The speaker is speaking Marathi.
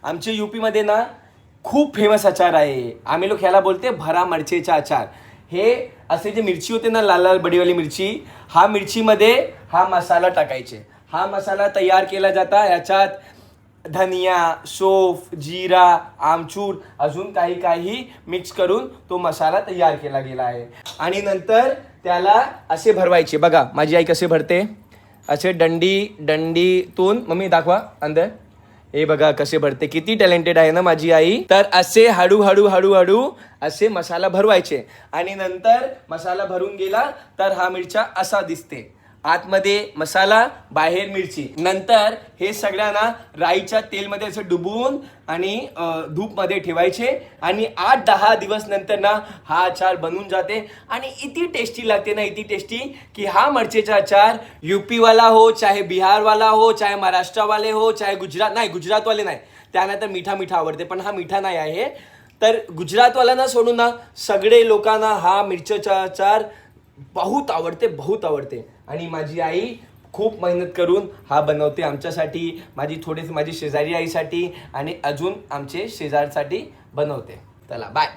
आमच्या यूपीमध्ये ना खूप फेमस अचार आहे. आम्ही लोक ह्याला बोलते भरा मिरचीचा अचार. हे असे जे मिरची होते ना, लाल लाल बडीवाली मिरची, हा मिरचीमध्ये हा मसाला टाकायचे. हा मसाला तयार केला जाता. याच्यात धनिया, सौंफ, जीरा, आमचूर, अजून काही काही मिक्स करून तो मसाला तयार केला गेला आहे. आणि नंतर त्याला असे भरवायचे. बघा माझी आई कसे भरते, असे दंडीतून. मम्मी दाखवा अंदर. हे बघा कसे भरते, किती टॅलेंटेड आहे ना माझी आई. तर असे हळू असे मसाला भरवायचे. आणि नंतर मसाला भरून गेला तर हा मिरच्या असा दिसते. आतमध्ये मसाला, बाहेर मिरची. नंतर हे सगळ्यांना राईच्या तेलमध्ये असं डुबवून आणि धूपमध्ये ठेवायचे. आणि 8-10 दिवस नंतर ना हा अचार बनून जाते. आणि इतकी टेस्टी लागते ना, इतकी टेस्टी की हा मिरचीचा अचार यूपीवाला हो, चाहे बिहारवाला हो, चाहे महाराष्ट्रवाले हो, चाहे गुजरातवाले नाही, त्यांना तर मिठा आवडते, पण हा मिठा नाही आहे. तर गुजरातवाल्यांना सोडून ना सगळे लोकांना हा मिरचीचा अचार बहुत आवडते. आणि माझी आई खूप मेहनत करून हा बनवते आमच्यासाठी, माझी शेजारी आईसाठी आणि अजून आमचे शेजारसाठी बनवते. चला बाय.